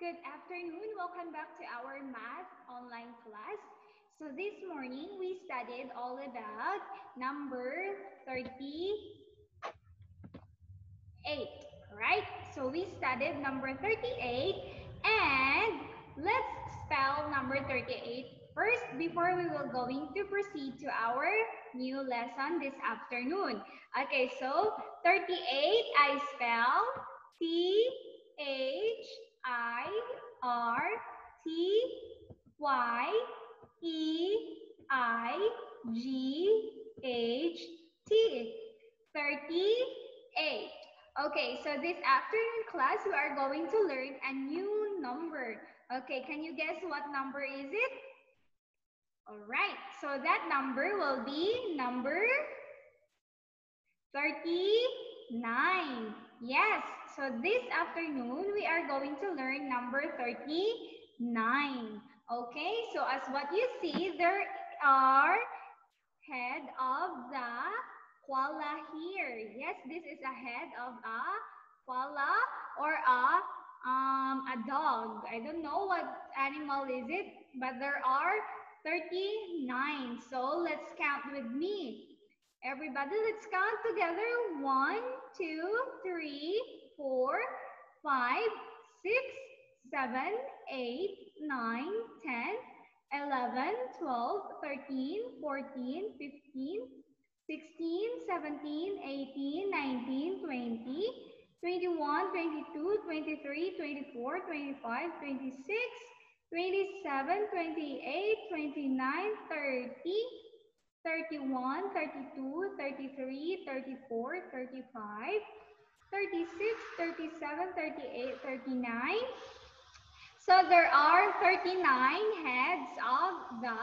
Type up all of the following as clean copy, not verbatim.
Good afternoon. Welcome back to our math online class. So this morning we studied all about number 38, right? So we studied number 38 and let's spell number 38 first before we will going to proceed to our new lesson this afternoon. Okay, so 38 I spell THIRTY-H-I-R-T-Y-E-I-G-H-T. 38. Okay, so this afternoon class, we are going to learn a new number. Okay, can you guess what number is it? All right, so that number will be number 39. Yes, so this afternoon, we are going to learn number 39. Okay, so as what you see, there are head of the koala here. Yes, this is a head of a koala or a dog. I don't know what animal is it, but there are 39. So let's count with me. Everybody, let's count together. 1, 2, 3, 4, 5, 6, 7, 8, 9, 10, 11, 12, 13, 14, 15, 16, 17, 18, 19, 20, 21, 22, 23, 24, 25, 26, 27, 28, 29, 30, 31, 32, 33, 34, 35, 36, 37, 38, 39. So there are 39 heads of the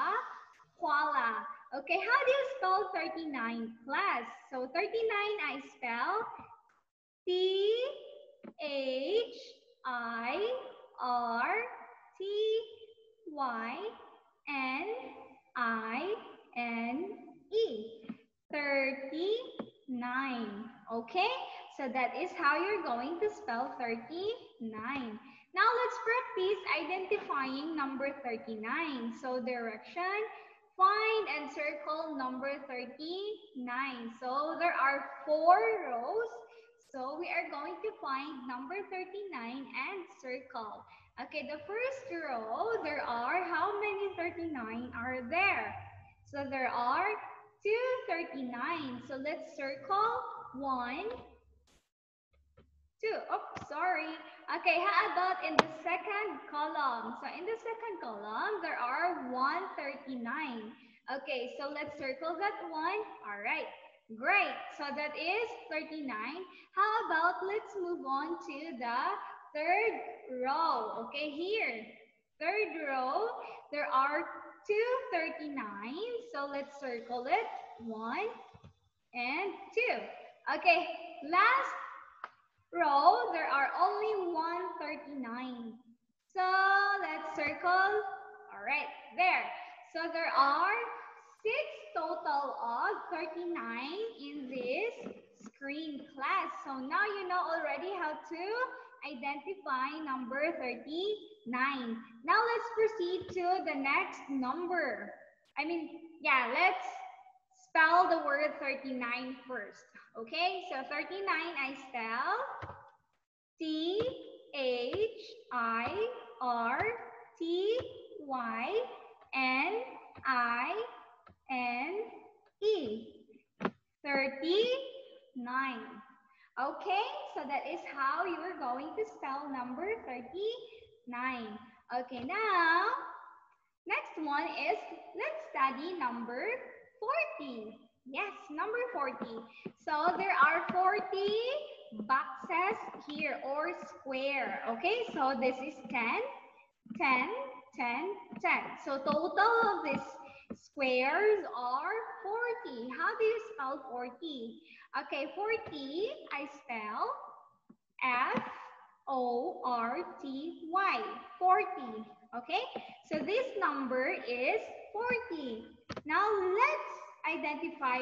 koala. Okay, how do you spell 39, class? So 39 I spell THIRTYNINE. 39. Okay, so that is how you're going to spell 39. Now let's practice identifying number 39. So direction, find and circle number 39. So there are 4 rows. So we are going to find number 39 and circle. Okay, the first row, there are how many 39 are there? So there are 2 39. So let's circle 1, 2. Oh, sorry. Okay, how about in the second column? So in the second column, there are 139. Okay, so let's circle that one. All right, great. So that is 39. How about let's move on to the third row. Okay, here. Third row, there are 2 39. So let's circle it. 1 and 2. Okay, last row, there are only 139. So let's circle. All right, there. So there are 6 total of 39 in this screen, class. So now you know already how to identify number 39. Now let's proceed to the next number. Let's spell the word 39 first. Okay, so 39 I spell THIRTYNINE. 39. Okay, so that is how you are going to spell number 39. Okay, now, next one is, let's study number 40. Yes, number 40. So there are 40 boxes here or square. Okay, so this is 10, 10, 10, 10. So total of these squares are 40. How do you spell 40? Okay, 40, I spell F-O-R-T-Y, 40. Okay, so this number is 40. Now let's identify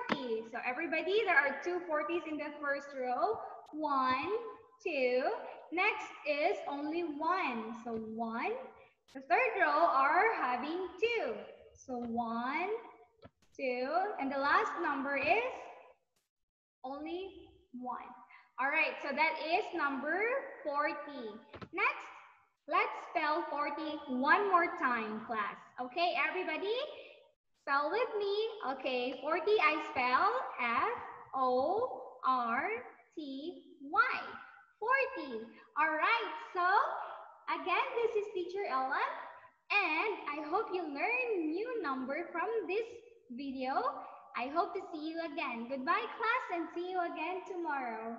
40. So everybody, there are 2 40s in the first row. 1, 2. Next is only 1. So 1. The third row are having 2. So 1, 2. And the last number is only 1. All right, so that is number 40. Next, let's spell 40 one more time, class. Okay, everybody? Spell with me. Okay, 40 I spell F-O-R-T-Y. 40. All right, so again, this is Teacher Ellen, and I hope you learn new number from this video. I hope to see you again. Goodbye, class, and see you again tomorrow.